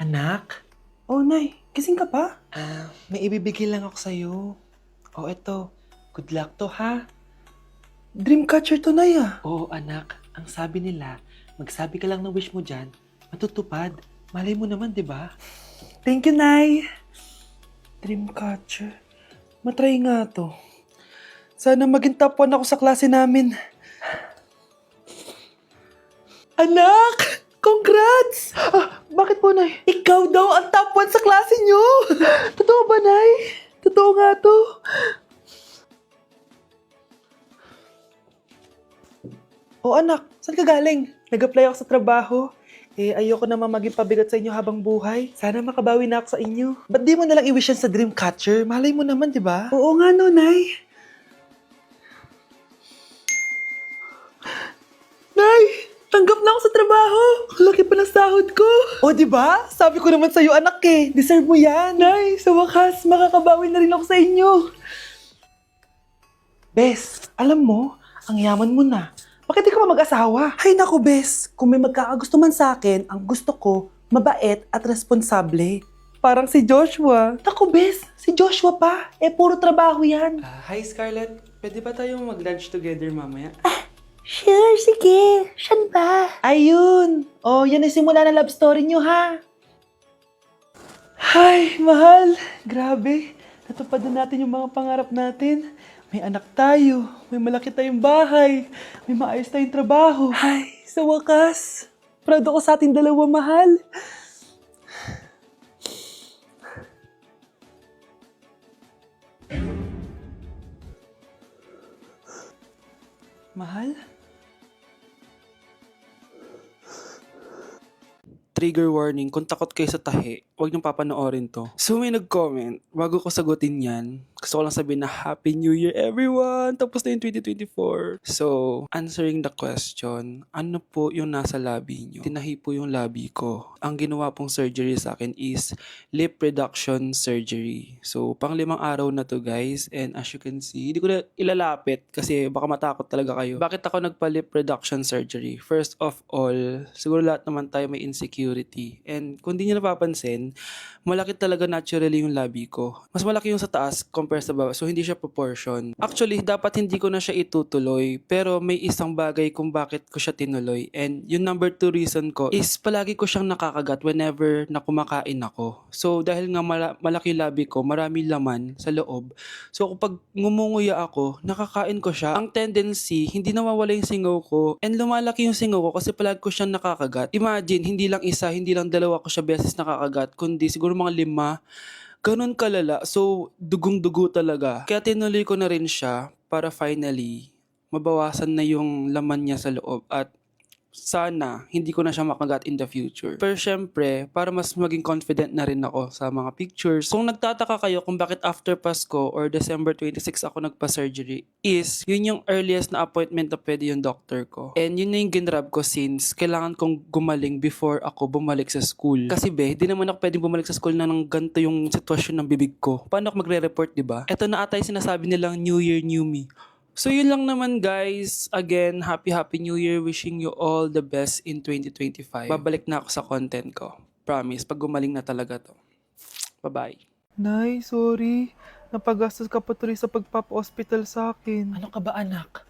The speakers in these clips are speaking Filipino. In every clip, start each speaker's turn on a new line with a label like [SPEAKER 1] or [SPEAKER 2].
[SPEAKER 1] Anak?
[SPEAKER 2] Oh, Nay, gising ka pa?
[SPEAKER 1] May ibibigay lang ako sa'yo. Oh, eto. Good luck to, ha?
[SPEAKER 2] Dreamcatcher to, Nay, ah.
[SPEAKER 1] Oo, anak. Ang sabi nila, magsabi ka lang ng wish mo dyan, matutupad. Malay mo naman, di ba?
[SPEAKER 2] Thank you, Nay. Dreamcatcher. Matry nga to. Sana maging top 1 ako sa klase namin. Anak! Congrats! Bakit po, Nay? Ikaw daw ang top 1 sa klase nyo! Totoo ba, Nay? Totoo nga to. Oh, anak, saan ka galing? Nag-apply ako sa trabaho. Ayoko naman maging pabigat sa inyo habang buhay. Sana makabawi na ako sa inyo. Ba't di mo nalang i-wish yan sa Dreamcatcher? Malay mo naman, di ba? Oo nga, no, Nay. Nay! Tanggap na ako sa trabaho! Ang laki pa ng sahod ko! O, di ba? Sabi ko naman sa'yo, anak eh. Deserve mo yan. Nay, sa wakas, makakabawi na rin ako sa inyo. Bes, alam mo, ang yaman mo na. Bakit di ka pa mag-asawa? Ay naku, Bes. Kung may magkakagusto man sa akin, ang gusto ko, mabait at responsable. Parang si Joshua. Naku, Bes. Si Joshua pa. Puro trabaho yan.
[SPEAKER 1] Hi, Scarlett. Pwede ba tayong mag-lunch together mamaya?
[SPEAKER 2] Sure, sige. Siyan ba? Ayun. Oh, yan ang simula na love story nyo, ha? Ay, mahal. Grabe. Natupad na natin yung mga pangarap natin. May anak tayo. May malaki tayong bahay. May maayos tayong trabaho. Ay, sa wakas. Proud ako sa ating dalawa, mahal. Mahal?
[SPEAKER 3] Trigger warning, kung takot kayo sa tahi, huwag niyong papanoorin to. So may nag-comment, bago ko sagutin yan, gusto ko lang sabihin na Happy New Year everyone! Tapos na yung 2024. So, answering the question, ano po yung nasa labi niyo? Tinahi po yung labi ko. Ang ginawa pong surgery sa akin is lip reduction surgery. So, pang 5 araw na to guys, and as you can see, hindi ko na ilalapit kasi baka matakot talaga kayo. Bakit ako nagpa-lip reduction surgery? First of all, siguro lahat naman tayo may insecurity. And kung di nyo napapansin, malaki talaga naturally yung labi ko. Mas malaki yung sa taas compare sa baba. So, hindi siya proportion. Actually, dapat hindi ko na siya itutuloy. Pero may isang bagay kung bakit ko siya tinuloy. And yung number 2 reason ko is palagi ko siyang nakakagat whenever na kumakain ako. So, dahil nga malaki yung labi ko, marami laman sa loob. So, kapag ngumunguya ako, nakakain ko siya. Ang tendency, hindi nawawala yung singaw ko. And lumalaki yung singaw ko kasi palagi ko siyang nakakagat. Imagine, hindi lang isa, hindi lang dalawa ko siya beses nakakagat, kundi siguro mga 5. Ganun kalala. So, dugong-dugo talaga. Kaya tinuloy ko na rin siya para finally mabawasan na yung laman niya sa loob at sana hindi ko na siya makagat in the future. Pero syempre, para mas maging confident na rin ako sa mga pictures. Kung nagtataka kayo kung bakit after Pasko or December 26 ako nagpa-surgery, is yun yung earliest na appointment na pwede yung doctor ko. And yun na yung ginrab ko since kailangan kong gumaling before ako bumalik sa school. Kasi di naman ako pwedeng bumalik sa school na nang ganito yung sitwasyon ng bibig ko. Paano ako magre-report, diba? Ito na ata yung sinasabi nilang New Year, New Me. So yun lang naman guys. Again, Happy New Year. Wishing you all the best in 2025. Babalik na ako sa content ko. Promise, pag gumaling na talaga to. Bye-bye.
[SPEAKER 2] Nay, sorry. Napagastos ka pa tuloy sa pagpapa-hospital sa akin.
[SPEAKER 1] Ano ka ba, anak?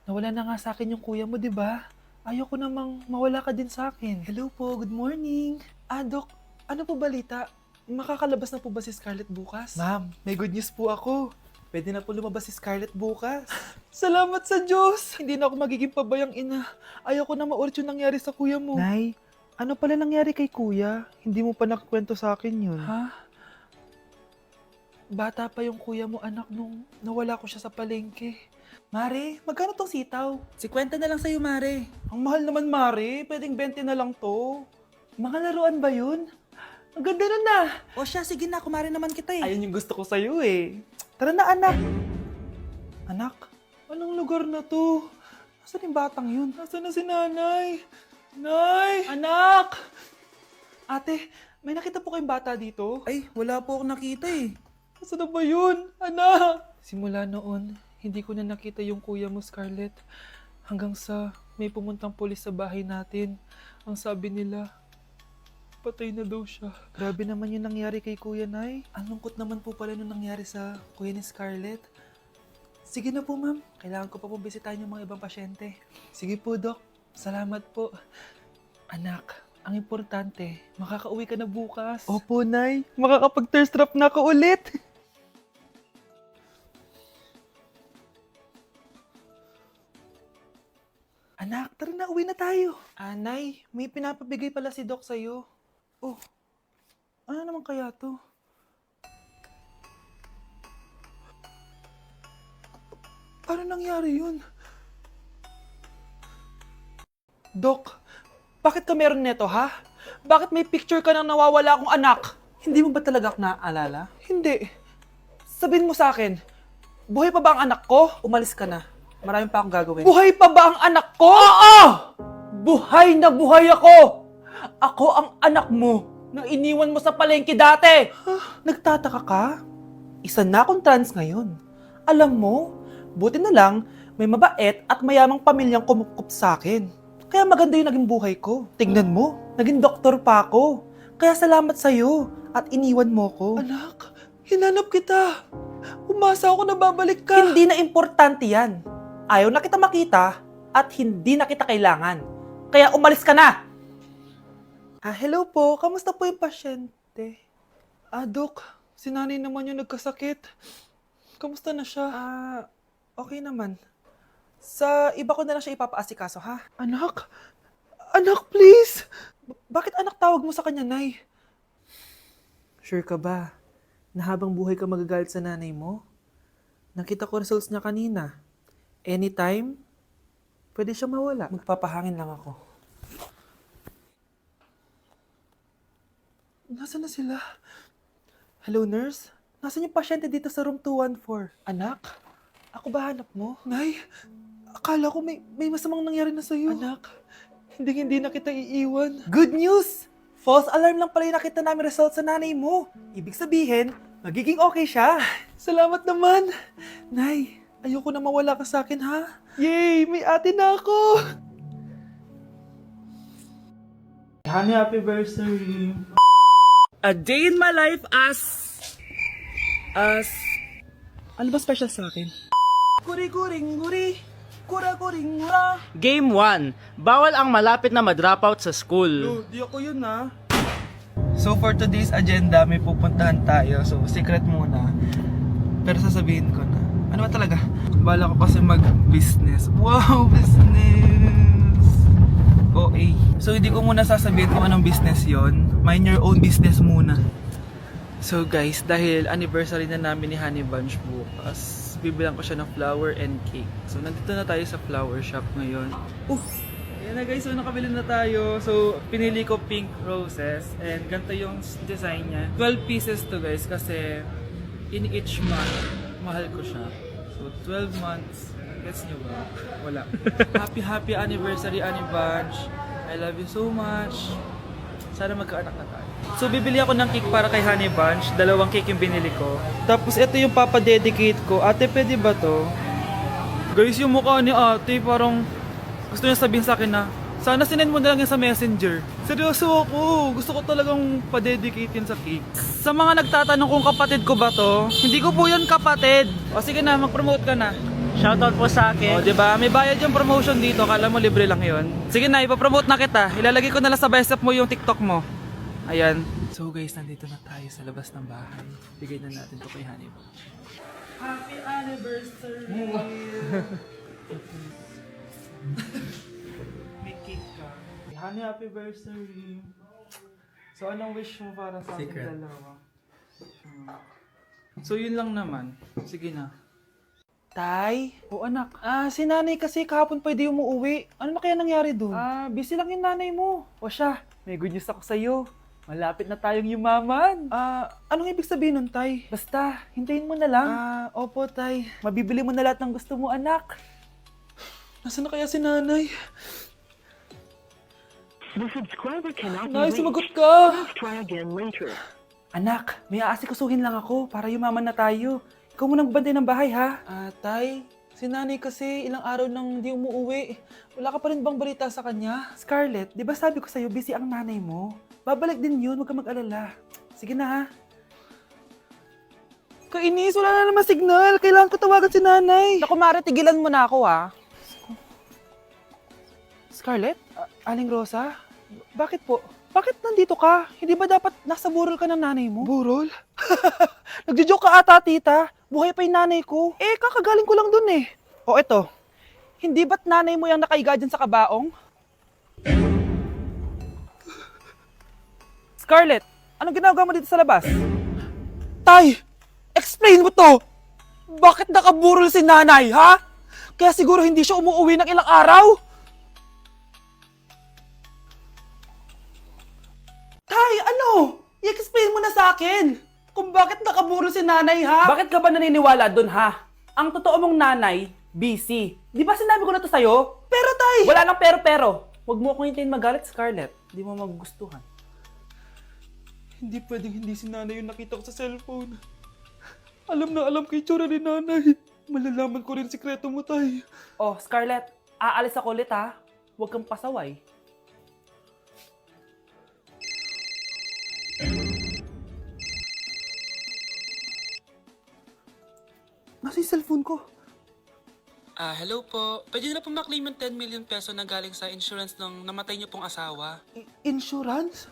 [SPEAKER 1] Nawala na nga sa akin yung kuya mo, di ba? Ayoko namang mawala ka din sa akin.
[SPEAKER 2] Hello po, good morning.
[SPEAKER 1] Dok, ano po balita? Makakalabas na po ba si Scarlett bukas?
[SPEAKER 2] Ma'am, may good news po ako. Pwede na po lumabas si Scarlett bukas. Salamat sa Diyos! Hindi na ako magiging pabayang ina. Ayoko na maulit yung nangyari sa kuya mo. Nay, ano pala nangyari kay kuya? Hindi mo pa nakakwento sa akin yun.
[SPEAKER 1] Ha? Bata pa yung kuya mo, anak, nung nawala ko siya sa palengke.
[SPEAKER 2] Mare, magkano tong sitaw?
[SPEAKER 1] 50 na lang sa'yo, Mare.
[SPEAKER 2] Ang mahal naman, Mare. Pwedeng 20 na lang to. Mga laruan ba yun? Ang ganda nun na.
[SPEAKER 1] O siya, sige na, kumare naman kita eh.
[SPEAKER 2] Ayun yung gusto ko sa'yo eh. Tara na, anak. Anak, anong lugar na to? Nasaan yung batang yun? Nasaan na si nanay? Nay! Anak! Ate, may nakita po kayong bata dito?
[SPEAKER 1] Ay, wala po akong nakita eh.
[SPEAKER 2] Nasaan na ba yun? Anak! Simula noon, hindi ko na nakita yung kuya mo, Scarlett. Hanggang sa may pumuntang pulis sa bahay natin. Ang sabi nila,
[SPEAKER 3] Patay na daw siya.
[SPEAKER 2] Grabe naman yung nangyari kay Kuya Nay. Ang lungkot naman po pala nung nangyari sa Kuya ni Scarlett. Sige na po, ma'am. Kailangan ko pa pong bisitahin yung mga ibang pasyente. Sige po, Dok. Salamat po. Anak, ang importante, makakauwi ka na bukas. Opo, Nay. Makakapag-thirst trap na ako ulit. Anak, tara na, uwi na tayo. Nay, may pinapabigay pala si Doc sa'yo. Oh, ano naman kaya to? Paano nangyari yun? Doc, bakit ka meron neto, ha? Bakit may picture ka ng nawawala akong anak? Hindi mo ba talaga ako naaalala? Hindi. Sabihin mo sa akin, buhay pa ba ang anak ko? Umalis ka na. Marami pa akong gagawin. Buhay pa ba ang anak ko? Oo! Buhay na buhay ako! Ako ang anak mo na iniwan mo sa palengke dati! Nagtataka ka? Isa na akong trans ngayon. Alam mo, buti na lang may mabait at mayamang pamilyang kumukup sa akin. Kaya maganda yung naging buhay ko. Tingnan mo, naging doktor pa ako. Kaya salamat sa'yo at iniwan mo ko. Anak, hinanap kita. Umasa ako na babalik ka. Hindi na importante yan. Ayaw na kita makita at hindi na kita kailangan. Kaya umalis ka na! Hello po. Kamusta po yung pasyente? Dok, si nanay naman yung nagkasakit. Kamusta na siya? Okay naman. Sa iba ko na lang siya ipapaasikaso, ha? Anak? Anak, please! Bakit anak tawag mo sa kanya, Nay? Sure ka ba na habang buhay ka magagalit sa nanay mo? Nakita ko results niya kanina. Anytime, pwede siya mawala. Magpapahangin lang ako. Nasaan na sila? Hello, nurse? Nasaan yung pasyente dito sa room 214? Anak? Ako ba hanap mo? Nay, akala ko may masamang nangyari na sa'yo. Anak, hindi na kita iiwan. Good news! False alarm lang pala yung nakita namin result sa nanay mo. Ibig sabihin, magiging okay siya. Salamat naman. Nay, ayoko na mawala ka sa akin, ha? Yay! May ate na ako!
[SPEAKER 3] Honey, happy birthday.
[SPEAKER 2] A day in my life as... Ano ba special sa akin? Guri-guring-guri, kura-guring-gura.
[SPEAKER 4] Game 1. Bawal ang malapit na ma-dropout sa school.
[SPEAKER 2] Di ako yun, ha? So for today's agenda, may pupuntahan tayo. So secret muna. Pero sasabihin ko na. Ano ba talaga? Bala ko kasi mag-business. Wow, business! OA. So hindi ko muna sasabihin kung anong business yon. Mind your own business muna. So guys, dahil anniversary na namin ni Honey Bunch bukas, bibilang ko siya ng flower and cake. So nandito na tayo sa flower shop ngayon. Ayan na guys, so nakabili na tayo. So pinili ko pink roses and ganito yung design niya. 12 pieces to guys kasi in each month, mahal ko siya. So 12 months, gets nyo ba? Wala. Happy anniversary Honey Bunch. I love you so much. Sana magkaanak na tayo. So bibili ako ng cake para kay Honey Bunch. 2 cake yung binili ko. Tapos ito yung papadedicate ko. Ate, pwede ba to? Guys, yung mukha ni ate parang gusto niya sabihin sa akin na sana sinend mo na lang yan sa messenger. Seryoso ako. Gusto ko talagang padedicate yun sa cake. Sa mga nagtatanong kung kapatid ko ba to, hindi ko po yun kapatid. O sige na, mag-promote ka na.
[SPEAKER 4] Shoutout po sa
[SPEAKER 2] O,
[SPEAKER 4] akin.
[SPEAKER 2] diba? May bayad yung promotion dito. Kala mo libre lang yun. Sige na, ipapromote na kita. Ilalagay ko na lang sa bicep mo yung TikTok mo. Ayan. So guys, nandito na tayo sa labas ng bahay. Bigay na natin to kay Honey Bunch. Happy anniversary! May cake ka. Honey, happy anniversary! So anong wish mo para sa ating dalawa? So yun lang naman. Sige na. Tay? O anak. Si nanay kasi kahapon pwede umuwi. Ano na kaya nangyari doon? Busy lang yung nanay mo. O siya, may good news ako sa'yo. Malapit na tayong yumaman. Anong ibig sabihin nun, Tay? Basta, hintayin mo na lang. Opo, Tay. Mabibili mo na lahat ng gusto mo, anak. Nasaan na kaya si nanay?
[SPEAKER 5] The subscriber cannot be
[SPEAKER 2] Nay,
[SPEAKER 5] reached.
[SPEAKER 2] sumagot ka!
[SPEAKER 5] Please try again later.
[SPEAKER 2] Anak, may aasikasuhin lang ako para yumaman na tayo. Ikaw munang bantay ng bahay, ha? Tay, si nanay kasi ilang araw nang di umuwi. Wala ka pa rin bang balita sa kanya? Scarlett, di ba sabi ko sa'yo busy ang nanay mo? Babalik din yun, huwag ka mag-alala. Sige na ha. Kainis, wala na naman signal. Kailangan ko tawagan si nanay. Naku, Mare, tigilan mo na ako ha. Scarlett? Aling Rosa? Bakit po? Bakit nandito ka? Hindi ba dapat nasa burol ka ng nanay mo? Burol? Nagjo-joke ka ata, tita. Buhay pa yung nanay ko. Eh, kakagaling ko lang dun eh. O eto, hindi ba't nanay mo yung nakaiga dyan sa kabaong? Scarlett, anong ginagawa mo dito sa labas? Tay, explain mo to! Bakit nakaburol si nanay, ha? Kaya siguro hindi siya umuwi ng ilang araw? Tay, ano? I-explain mo na sa akin kung bakit nakaburol si nanay, ha? Bakit ka ba naniniwala dun, ha? Ang totoo mong nanay, busy. Di ba sinabi ko na to sa'yo? Pero tay! Wala nang pero. Huwag mo akong hintayin magalit, Scarlett. Di mo magugustuhan.
[SPEAKER 3] Hindi pwedeng hindi si nanay yung nakita ko sa cellphone. Alam na alam ko yung tsura ni nanay. Malalaman ko rin sikreto mo, tay.
[SPEAKER 2] Oh, Scarlett, aalis ako ulit, ha? Huwag kang pasaway. Nasa yung cellphone ko?
[SPEAKER 3] Hello po. Pwede na po maklaim yung 10 million peso na galing sa insurance ng namatay niyo pong asawa.
[SPEAKER 2] Insurance?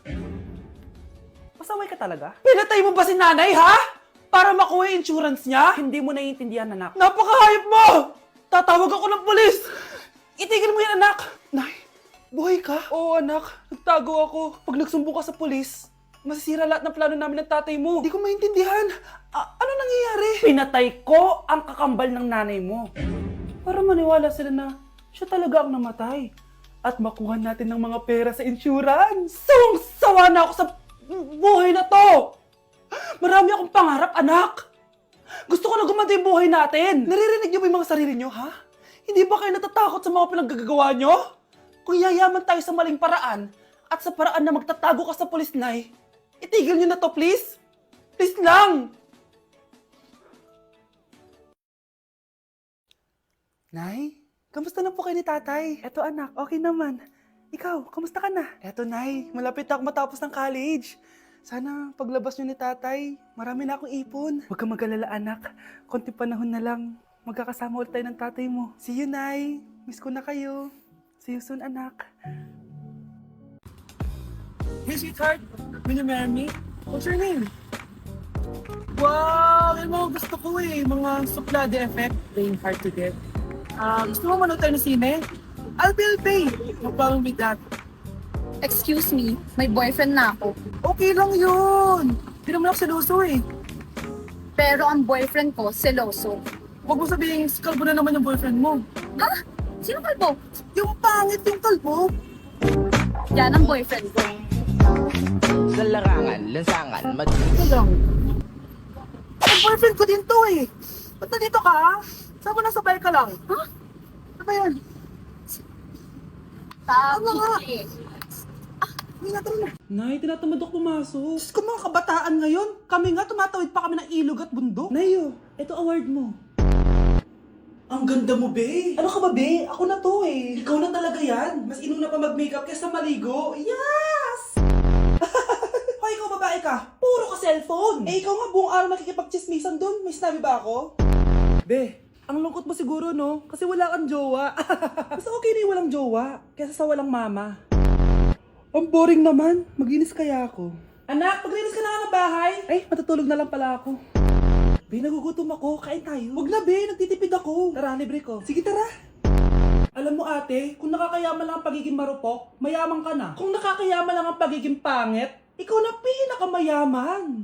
[SPEAKER 2] Pasaway ka talaga? Pinatay mo ba si nanay, ha? Para makuha yung insurance niya? Hindi mo naiintindihan, anak. Napakahayop mo! Tatawag ako ng polis! Itigil mo yan, anak! Nay, buhay ka? Oo, anak. Nagtago ako. Pag nagsumbong ka sa polis, masisira lahat ng plano namin ng tatay mo. Hindi ko maintindihan. Ano nangyayari? Pinatay ko ang kakambal ng nanay mo. Para maniwala sila na siya talaga ang namatay. At makuha natin ng mga pera sa insurance. Sawang-sawa na ako sa buhay na to! Marami akong pangarap, anak! Gusto ko na gumanda yung buhay natin! Naririnig niyo ba yung mga sarili niyo, ha? Hindi ba kayo natatakot sa mga pinaggagawa niyo? Kung yayaman tayo sa maling paraan at sa paraan na magtatago ka sa pulis, Nay, itigil niyo na to, please! Please lang! Nay, kamusta na po kayo ni tatay? Eto anak, okay naman. Ikaw, kamusta ka na? Eto nay, malapit na ako matapos ng college. Sana paglabas nyo ni tatay, marami na akong ipon. Huwag kang mag-alala anak, konti panahon na lang. Magkakasama ulit tayo ng tatay mo. See you, Nay. Miss ko na kayo. See you soon, anak.
[SPEAKER 6] Hey, sweetheart. Will you marry me? What's your name? Wow! Yan mga gusto ko eh. Mga suplade effect. Playing hard to get. Gusto mo manood tayo ng sine? I'll pay. No problem with that.
[SPEAKER 7] Excuse me, may boyfriend na ako.
[SPEAKER 6] Okay lang yun. Hindi naman ako seloso eh.
[SPEAKER 7] Pero ang boyfriend ko, seloso.
[SPEAKER 6] Huwag mo sabihin, kalbo na naman yung boyfriend mo.
[SPEAKER 7] Ha? Sino kalbo?
[SPEAKER 6] Yung pangit yung kalbo.
[SPEAKER 7] Yan ang boyfriend ko.
[SPEAKER 8] Sa larangan, lansangan,
[SPEAKER 6] Ito lang. Ang boyfriend ko din to eh. Ba't nandito ka? Saan mo nasabay ka lang?
[SPEAKER 7] Ha?
[SPEAKER 6] Ano ba yan?
[SPEAKER 7] Tama
[SPEAKER 6] nga.
[SPEAKER 7] eh.
[SPEAKER 6] Hindi na na.
[SPEAKER 2] Nay, tinatamad ako pumasok. Diyos ko mga kabataan ngayon. Kami nga, tumatawid pa kami ng ilog at bundok. Nayo, ito award mo. Ang ganda mo, be. Ano ka ba, be? Ako na to eh. Ikaw na talaga yan. Mas inuna pa mag-makeup kaysa maligo. Yes! Hoy, ikaw babae ka. Puro ka cellphone. Eh, ikaw nga buong araw nakikipag-chismisan doon. May sinabi ba ako? Be, ang lungkot mo siguro, no? Kasi wala kang jowa. Mas okay na yung walang jowa kaysa sa walang mama. Ang boring naman. Maginis kaya ako. Anak, maglinis ka na nga ng bahay. Ay, matutulog na lang pala ako. Be, nagugutom ako. Kain tayo. Huwag na, be. Nagtitipid ako. Tara, libre ko. Sige, tara. Alam mo, ate, kung nakakayaman lang ang pagiging marupok, mayaman ka na. Kung nakakayaman lang ang pagiging pangit, ikaw na pinakamayaman.